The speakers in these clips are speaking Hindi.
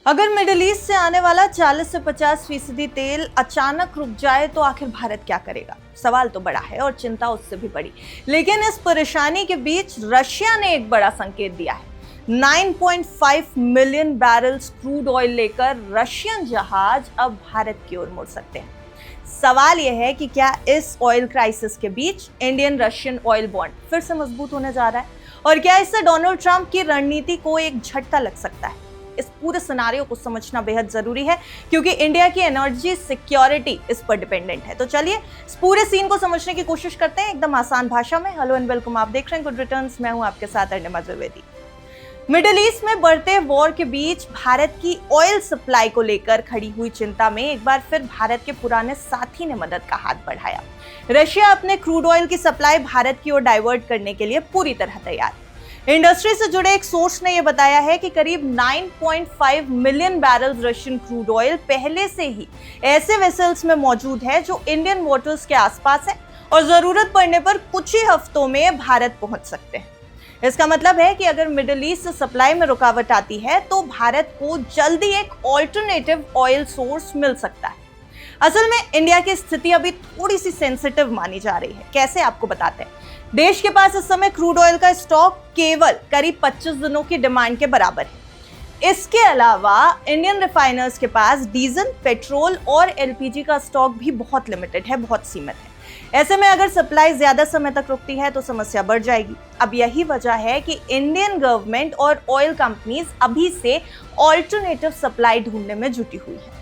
अगर मिडिल ईस्ट से आने वाला 40 से 50% तेल अचानक रुक जाए तो आखिर भारत क्या करेगा? सवाल तो बड़ा है और चिंता उससे भी बड़ी। लेकिन इस परेशानी के बीच रशिया ने एक बड़ा संकेत दिया है। 9.5 मिलियन बैरल्स क्रूड ऑयल लेकर रशियन जहाज अब भारत की ओर मुड़ सकते हैं। सवाल यह है कि क्या इस ऑयल क्राइसिस के बीच इंडियन रशियन ऑयल बॉन्ड फिर से मजबूत होने जा रहा है, और क्या इससे डोनाल्ड ट्रंप की रणनीति को एक झटका लग सकता है? इस पूरे सिनारियो को समझना बेहद जरूरी है क्योंकि इंडिया की एनर्जी सिक्योरिटी इस पर डिपेंडेंट है। तो चलिए इस पूरे सीन को समझने की कोशिश करते हैं एकदम आसान भाषा में। हेलो एंड वेलकम, आप देख रहे हैं गुड रिटर्न्स। मैं हूं आपके साथ अर्निमा द्विवेदी। मिडिल ईस्ट में बढ़ते वॉर के बीच भारत की ऑयल सप्लाई को लेकर खड़ी हुई चिंता में एक बार फिर भारत के पुराने साथी ने मदद का हाथ बढ़ाया। रशिया अपने क्रूड ऑयल की सप्लाई भारत की ओर डाइवर्ट करने के लिए पूरी तरह तैयार है। इंडस्ट्री से जुड़े एक सोर्स ने यह बताया है कि करीब 9.5 million barrels Russian crude oil पहले से ही ऐसे वेसल्स में मौजूद है जो इंडियन वाटर्स के आसपास है और जरूरत पड़ने पर कुछ ही हफ्तों में भारत पहुंच सकते हैं। इसका मतलब है कि अगर मिडिल ईस्ट से सप्लाई में रुकावट आती है तो भारत को जल्दी एक ऑल्टरनेटिव ऑयल सोर्स मिल सकता है। असल में इंडिया की स्थिति अभी थोड़ी सी सेंसिटिव मानी जा रही है। कैसे, आपको बताते हैं। देश के पास इस समय क्रूड ऑयल का स्टॉक केवल करीब 25 दिनों की डिमांड के बराबर है। इसके अलावा इंडियन रिफाइनर्स के पास डीजल, पेट्रोल और एलपीजी का स्टॉक भी बहुत लिमिटेड है, बहुत सीमित है। ऐसे में अगर सप्लाई ज्यादा समय तक रुकती है तो समस्या बढ़ जाएगी। अब यही वजह है कि इंडियन गवर्नमेंट और ऑयल कंपनीज अभी से ऑल्टरनेटिव सप्लाई ढूंढने में जुटी हुई है।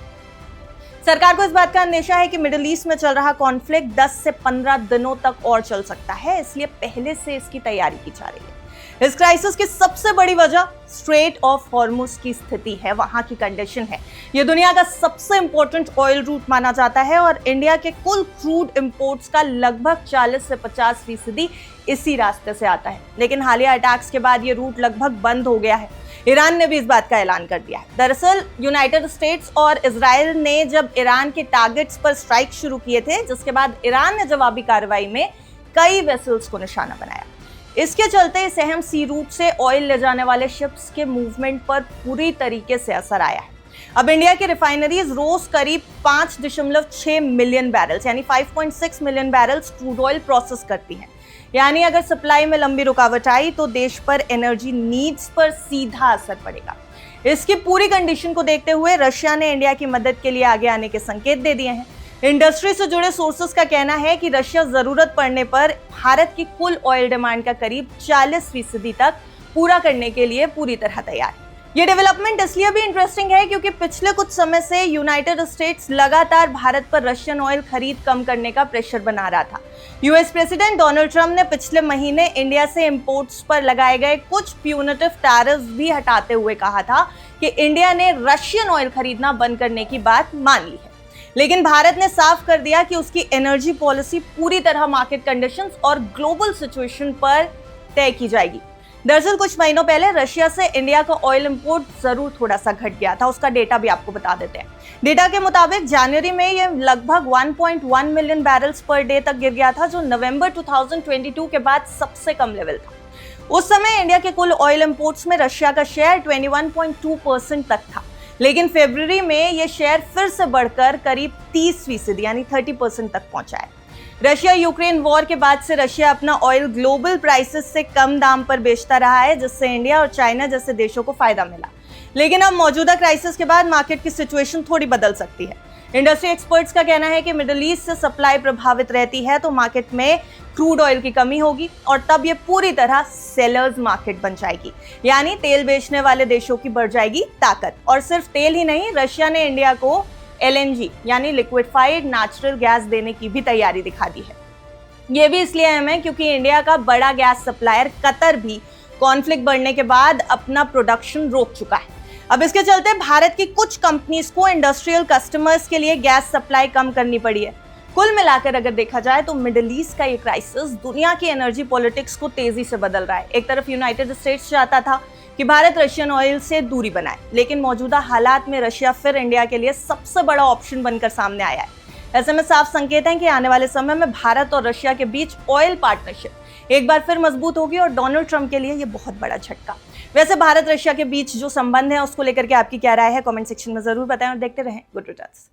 सरकार को इस बात का अंदेशा है कि मिडिल ईस्ट में चल रहा कॉन्फ्लिक्ट 10 से 15 दिनों तक और चल सकता है, इसलिए पहले से इसकी तैयारी की जा रही है। इस क्राइसिस की सबसे बड़ी वजह स्ट्रेट ऑफ हॉर्मुज की स्थिति है, वहां की कंडीशन है। यह दुनिया का सबसे इंपॉर्टेंट ऑयल रूट माना जाता है और इंडिया के कुल क्रूड इंपोर्ट्स का लगभग 40 से 50% इसी रास्ते से आता है। लेकिन हालिया अटैक्स के बाद ये रूट लगभग बंद हो गया है। ईरान ने भी इस बात का ऐलान कर दिया है। दरअसल यूनाइटेड स्टेट्स और इजराइल ने जब ईरान के टारगेट्स पर स्ट्राइक शुरू किए थे, जिसके बाद ईरान ने जवाबी कार्रवाई में कई वेसल्स को निशाना बनाया। इसके चलते इस अहम सी रूट से ऑयल ले जाने वाले शिप्स के मूवमेंट पर पूरी तरीके से असर आया है। अब इंडिया की रिफाइनरीज रोज करीब 5.6 मिलियन बैरल्स यानी 5.6 million barrels crude oil process करती हैं। यानी अगर सप्लाई में लंबी रुकावट आई तो देश पर एनर्जी नीड्स पर सीधा असर पड़ेगा। इसकी पूरी कंडीशन को देखते हुए रशिया ने इंडिया की मदद के लिए आगे आने के संकेत दे दिए हैं। इंडस्ट्री से जुड़े सोर्सेस का कहना है कि रशिया जरूरत पड़ने पर भारत की कुल ऑयल डिमांड का करीब 40% तक पूरा करने के लिए पूरी तरह तैयार है। ये डेवलपमेंट इसलिए भी इंटरेस्टिंग है क्योंकि पिछले कुछ समय से यूनाइटेड स्टेट्स लगातार भारत पर रशियन ऑयल खरीद कम करने का प्रेशर बना रहा था। यूएस प्रेसिडेंट डोनाल्ड ट्रंप ने पिछले महीने इंडिया से इंपोर्ट्स पर लगाए गए कुछ प्यूनिटिव टैरिफ्स भी हटाते हुए कहा था कि इंडिया ने रशियन ऑयल खरीदना बंद करने की बात मान ली है। लेकिन भारत ने साफ कर दिया कि उसकी एनर्जी पॉलिसी पूरी तरह मार्केट कंडीशंस और ग्लोबल सिचुएशन पर तय की जाएगी। दरअसल कुछ महीनों पहले रशिया से इंडिया का ऑयल इंपोर्ट जरूर थोड़ा सा घट गया था। उसका डेटा भी आपको बता देते हैं। डेटा के मुताबिक जनवरी में ये लगभग 1.1 मिलियन बैरल्स पर डे तक गिर गया था, जो नवंबर 2022 के बाद सबसे कम लेवल था। उस समय इंडिया के कुल ऑयल इंपोर्ट्स में रशिया का शेयर 21.2% तक था। लेकिन फरवरी में ये शेयर फिर से बढ़कर करीब 30% यानी 30% तक पहुंचा है। रशिया यूक्रेन वॉर के बाद से रशिया अपना ऑयल ग्लोबल प्राइसेस से कम दाम पर बेचता रहा है, जिससे इंडिया और चाइना जैसे देशों को फायदा मिला। लेकिन अब मौजूदा क्राइसिस के बाद मार्केट की सिचुएशन थोड़ी बदल सकती है। इंडस्ट्री एक्सपर्ट्स का कहना है कि मिडिल ईस्ट से सप्लाई प्रभावित रहती है तो मार्केट में क्रूड ऑयल की कमी होगी और तब ये पूरी तरह सेलर्स मार्केट बन जाएगी, यानी तेल बेचने वाले देशों की बढ़ जाएगी ताकत। और सिर्फ तेल ही नहीं, रशिया ने इंडिया को LNG यानी लिक्विफाइड नेचुरल गैस देने की भी तैयारी दिखा दी है। ये भी इसलिए अहम है क्योंकि इंडिया का बड़ा गैस सप्लायर कतर भी कॉन्फ्लिक्ट बढ़ने के बाद अपना प्रोडक्शन रोक चुका है। अब इसके चलते भारत की कुछ कंपनीज को इंडस्ट्रियल कस्टमर्स के लिए गैस सप्लाई कम करनी पड़ी है। कुल मिलाकर अगर देखा जाए तो मिडिल ईस्ट का ये क्राइसिस दुनिया की एनर्जी पॉलिटिक्स को तेजी से बदल रहा है। एक तरफ यूनाइटेड स्टेट्स चाहता था कि भारत रशियन ऑयल से दूरी बनाए, लेकिन मौजूदा हालात में रशिया फिर इंडिया के लिए सबसे बड़ा ऑप्शन बनकर सामने आया है। ऐसे में साफ संकेत है कि आने वाले समय में भारत और रशिया के बीच ऑयल पार्टनरशिप एक बार फिर मजबूत होगी और डोनाल्ड ट्रंप के लिए ये बहुत बड़ा झटका। वैसे भारत रशिया के बीच जो संबंध है उसको लेकर के आपकी क्या राय है, कमेंट सेक्शन में जरूर बताएं और देखते रहें गुड रिटर्न्स।